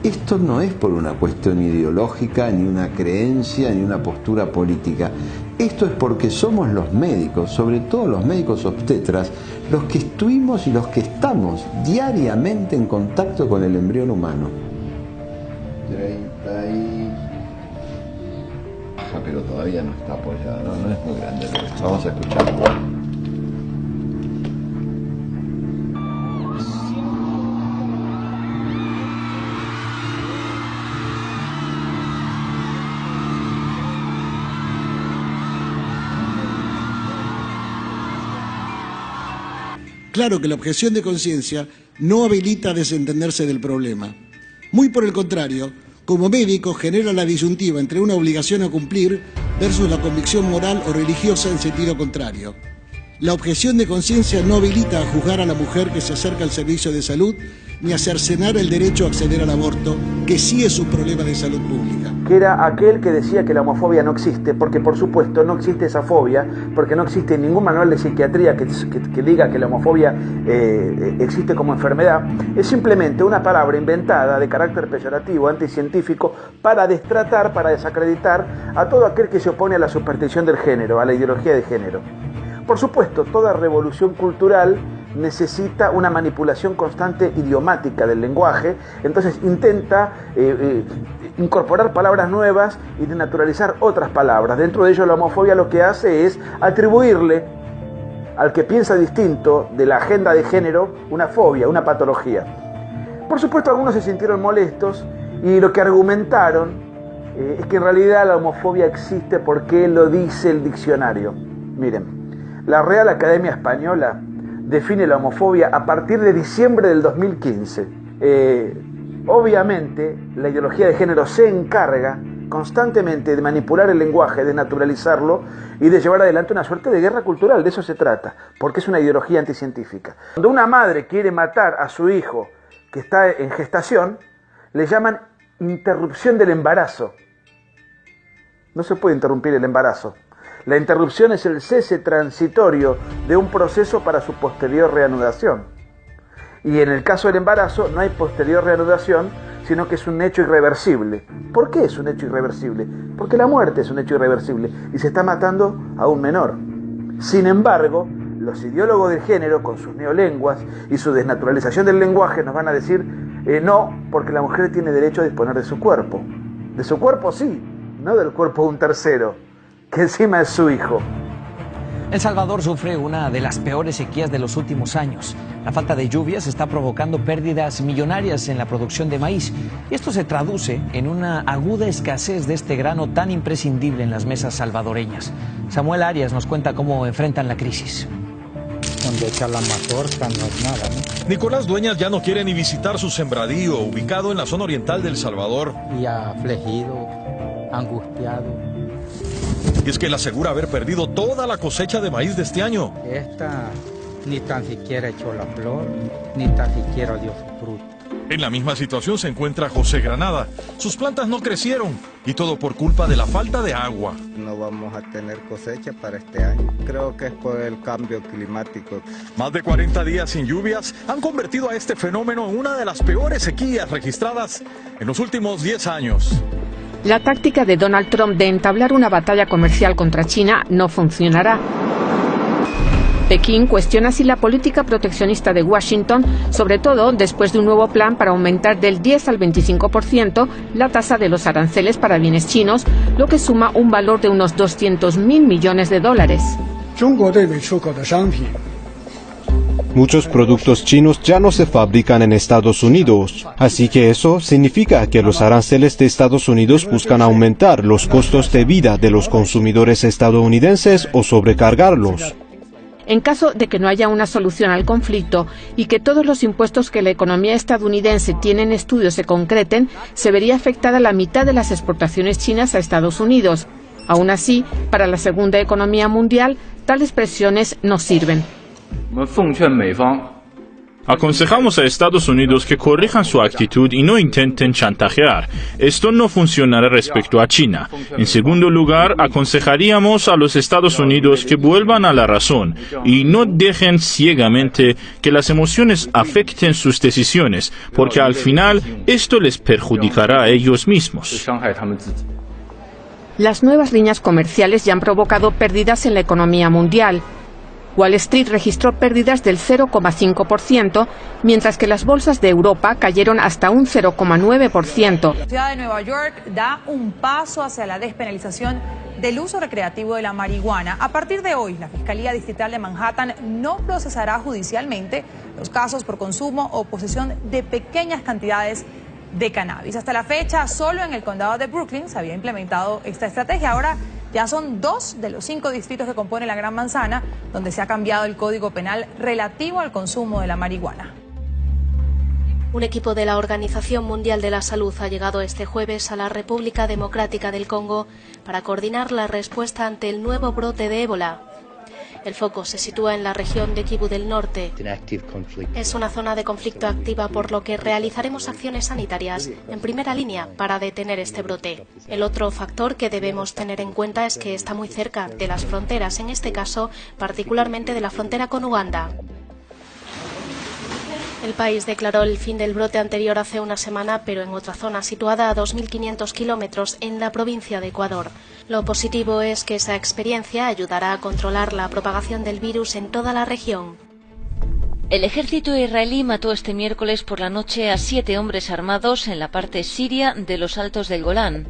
Esto no es por una cuestión ideológica, ni una creencia, ni una postura política. Esto es porque somos los médicos, sobre todo los médicos obstetras, los que estuvimos y los que estamos diariamente en contacto con el embrión humano. 30 y... pero todavía no está apoyado, no es muy grande. Vamos a escucharlo. Claro que la objeción de conciencia no habilita a desentenderse del problema. Muy por el contrario, como médico genera la disyuntiva entre una obligación a cumplir versus la convicción moral o religiosa en sentido contrario. La objeción de conciencia no habilita a juzgar a la mujer que se acerca al servicio de salud ni a cercenar el derecho a acceder al aborto, que sí es un problema de salud pública. Que era aquel que decía que la homofobia no existe, porque por supuesto no existe esa fobia, porque no existe ningún manual de psiquiatría que diga que la homofobia existe como enfermedad. Es simplemente una palabra inventada de carácter peyorativo, anticientífico, para destratar, para desacreditar a todo aquel que se opone a la superstición del género, a la ideología de género. Por supuesto, toda revolución cultural necesita una manipulación constante idiomática del lenguaje, entonces intenta incorporar palabras nuevas y denaturalizar otras palabras. Dentro de ello, la homofobia lo que hace es atribuirle al que piensa distinto de la agenda de género una fobia, una patología. Por supuesto, algunos se sintieron molestos y lo que argumentaron es que en realidad la homofobia existe porque lo dice el diccionario. Miren, la Real Academia Española define la homofobia a partir de diciembre del 2015. Obviamente, la ideología de género se encarga constantemente de manipular el lenguaje, de naturalizarlo y de llevar adelante una suerte de guerra cultural. De eso se trata, porque es una ideología anticientífica. Cuando una madre quiere matar a su hijo que está en gestación, le llaman interrupción del embarazo. No se puede interrumpir el embarazo. La interrupción es el cese transitorio de un proceso para su posterior reanudación. Y en el caso del embarazo no hay posterior reanudación, sino que es un hecho irreversible. ¿Por qué es un hecho irreversible? Porque la muerte es un hecho irreversible y se está matando a un menor. Sin embargo, los ideólogos del género, con sus neolenguas y su desnaturalización del lenguaje, nos van a decir no, porque la mujer tiene derecho a disponer de su cuerpo. De su cuerpo sí, no del cuerpo de un tercero, que encima es su hijo. El Salvador sufre una de las peores sequías de los últimos años. La falta de lluvias está provocando pérdidas millonarias en la producción de maíz. Y esto se traduce en una aguda escasez de este grano tan imprescindible en las mesas salvadoreñas. Samuel Arias nos cuenta cómo enfrentan la crisis. Donde echa la mazorca, no es nada, ¿no? Nicolás Dueñas ya no quiere ni visitar su sembradío, ubicado en la zona oriental del Salvador. Y afligido, angustiado. Y es que él asegura haber perdido toda la cosecha de maíz de este año. Esta ni tan siquiera echó la flor, ni tan siquiera dio su fruto. En la misma situación se encuentra José Granada. Sus plantas no crecieron y todo por culpa de la falta de agua. No vamos a tener cosecha para este año. Creo que es por el cambio climático. Más de 40 días sin lluvias han convertido a este fenómeno en una de las peores sequías registradas en los últimos 10 años. La táctica de Donald Trump de entablar una batalla comercial contra China no funcionará. Pekín cuestiona si la política proteccionista de Washington, sobre todo después de un nuevo plan para aumentar del 10 al 25% la tasa de los aranceles para bienes chinos, lo que suma un valor de unos 200.000 millones de dólares. Muchos productos chinos ya no se fabrican en Estados Unidos, así que eso significa que los aranceles de Estados Unidos buscan aumentar los costos de vida de los consumidores estadounidenses o sobrecargarlos. En caso de que no haya una solución al conflicto y que todos los impuestos que la economía estadounidense tiene en estudio se concreten, se vería afectada la mitad de las exportaciones chinas a Estados Unidos. Aún así, para la segunda economía mundial, tales presiones no sirven. Aconsejamos a Estados Unidos que corrijan su actitud y no intenten chantajear. Esto no funcionará respecto a China. En segundo lugar, aconsejaríamos a los Estados Unidos que vuelvan a la razón y no dejen ciegamente que las emociones afecten sus decisiones, porque al final esto les perjudicará a ellos mismos. Las nuevas líneas comerciales ya han provocado pérdidas en la economía mundial. Wall Street registró pérdidas del 0,5%, mientras que las bolsas de Europa cayeron hasta un 0,9%. La ciudad de Nueva York da un paso hacia la despenalización del uso recreativo de la marihuana. A partir de hoy, la Fiscalía Distrital de Manhattan no procesará judicialmente los casos por consumo o posesión de pequeñas cantidades de cannabis. Hasta la fecha, solo en el condado de Brooklyn se había implementado esta estrategia. Ahora ya son 2 de los 5 distritos que componen la Gran Manzana donde se ha cambiado el Código Penal relativo al consumo de la marihuana. Un equipo de la Organización Mundial de la Salud ha llegado este jueves a la República Democrática del Congo para coordinar la respuesta ante el nuevo brote de ébola. El foco se sitúa en la región de Kivu del Norte. Es una zona de conflicto activa, por lo que realizaremos acciones sanitarias en primera línea para detener este brote. El otro factor que debemos tener en cuenta es que está muy cerca de las fronteras, en este caso particularmente de la frontera con Uganda. El país declaró el fin del brote anterior hace una semana, pero en otra zona situada a 2.500 kilómetros en la provincia de Ecuador. Lo positivo es que esa experiencia ayudará a controlar la propagación del virus en toda la región. El ejército israelí mató este miércoles por la noche a 7 hombres armados en la parte siria de los Altos del Golán.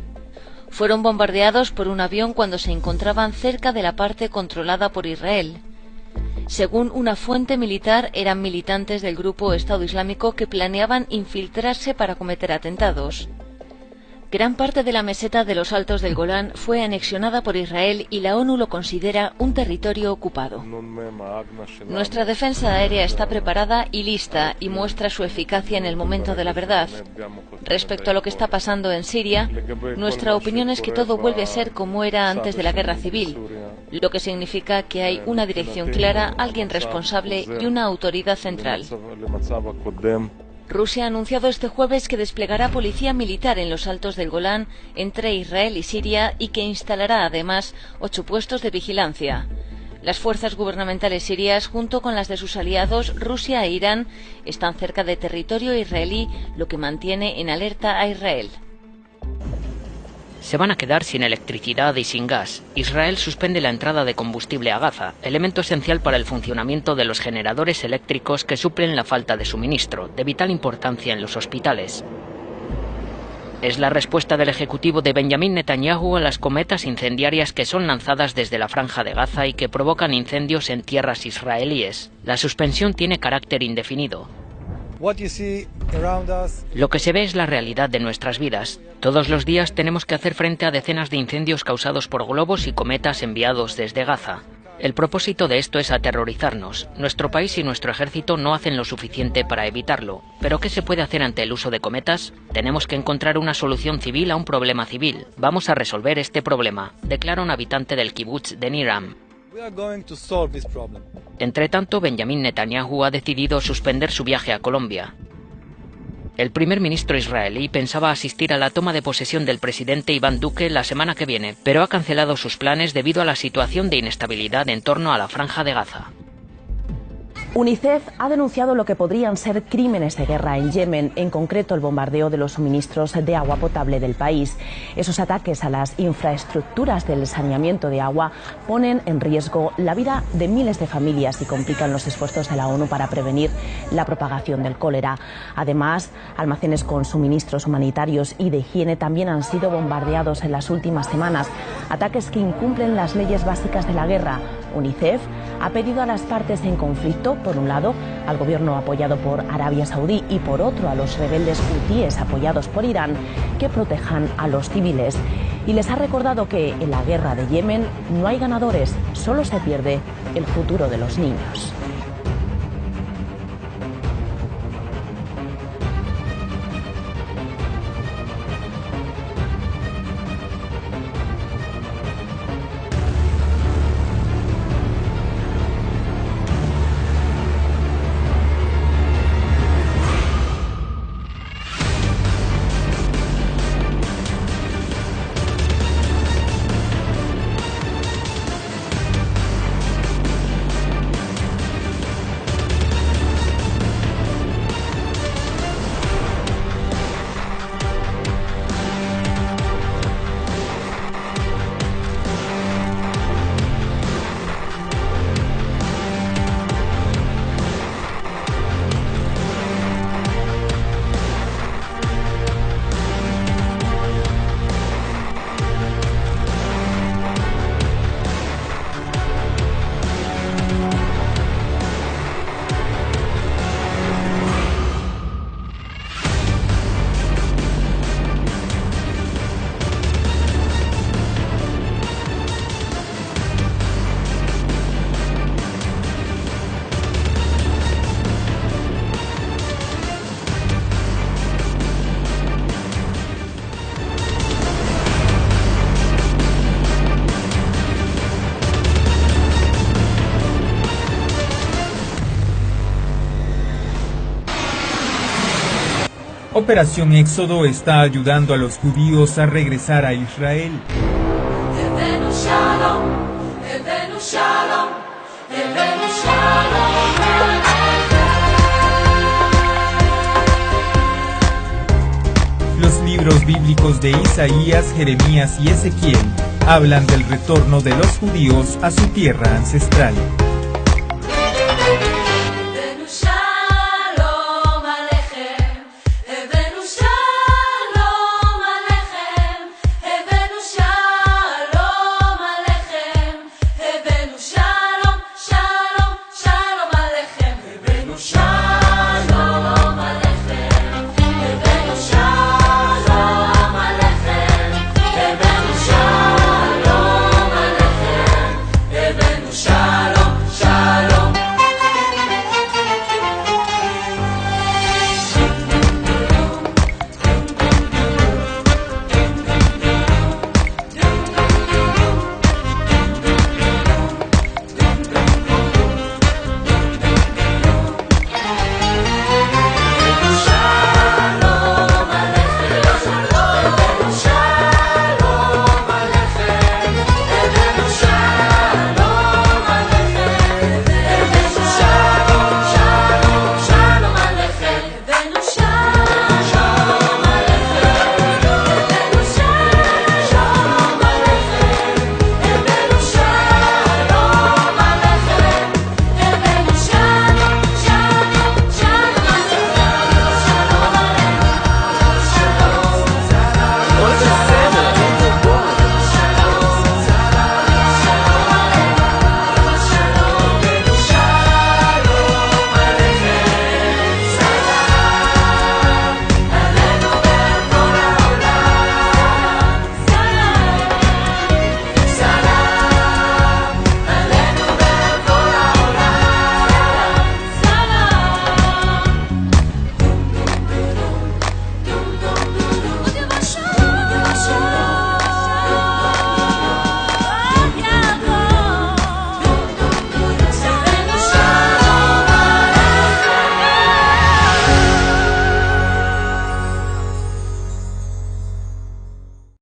Fueron bombardeados por un avión cuando se encontraban cerca de la parte controlada por Israel. Según una fuente militar, eran militantes del grupo Estado Islámico que planeaban infiltrarse para cometer atentados. Gran parte de la meseta de los Altos del Golán fue anexionada por Israel y la ONU lo considera un territorio ocupado. Nuestra defensa aérea está preparada y lista y muestra su eficacia en el momento de la verdad. Respecto a lo que está pasando en Siria, nuestra opinión es que todo vuelve a ser como era antes de la guerra civil, lo que significa que hay una dirección clara, alguien responsable y una autoridad central. Rusia ha anunciado este jueves que desplegará policía militar en los Altos del Golán entre Israel y Siria y que instalará además 8 puestos de vigilancia. Las fuerzas gubernamentales sirias, junto con las de sus aliados Rusia e Irán, están cerca de territorio israelí, lo que mantiene en alerta a Israel. Se van a quedar sin electricidad y sin gas. Israel suspende la entrada de combustible a Gaza, elemento esencial para el funcionamiento de los generadores eléctricos que suplen la falta de suministro, de vital importancia en los hospitales. Es la respuesta del ejecutivo de Benjamin Netanyahu a las cometas incendiarias que son lanzadas desde la Franja de Gaza y que provocan incendios en tierras israelíes. La suspensión tiene carácter indefinido. Lo que se ve es la realidad de nuestras vidas. Todos los días tenemos que hacer frente a decenas de incendios causados por globos y cometas enviados desde Gaza. El propósito de esto es aterrorizarnos. Nuestro país y nuestro ejército no hacen lo suficiente para evitarlo. ¿Pero qué se puede hacer ante el uso de cometas? Tenemos que encontrar una solución civil a un problema civil. Vamos a resolver este problema, declara un habitante del kibutz de Niram. Entre tanto, Benjamin Netanyahu ha decidido suspender su viaje a Colombia. El primer ministro israelí pensaba asistir a la toma de posesión del presidente Iván Duque la semana que viene, pero ha cancelado sus planes debido a la situación de inestabilidad en torno a la Franja de Gaza. UNICEF ha denunciado lo que podrían ser crímenes de guerra en Yemen, en concreto el bombardeo de los suministros de agua potable del país. Esos ataques a las infraestructuras del saneamiento de agua ponen en riesgo la vida de miles de familias y complican los esfuerzos de la ONU para prevenir la propagación del cólera. Además, almacenes con suministros humanitarios y de higiene también han sido bombardeados en las últimas semanas, ataques que incumplen las leyes básicas de la guerra. UNICEF ha pedido a las partes en conflicto, por un lado, al gobierno apoyado por Arabia Saudí y por otro a los rebeldes hutíes apoyados por Irán, que protejan a los civiles. Y les ha recordado que en la guerra de Yemen no hay ganadores, solo se pierde el futuro de los niños. Operación Éxodo está ayudando a los judíos a regresar a Israel. Los libros bíblicos de Isaías, Jeremías y Ezequiel hablan del retorno de los judíos a su tierra ancestral.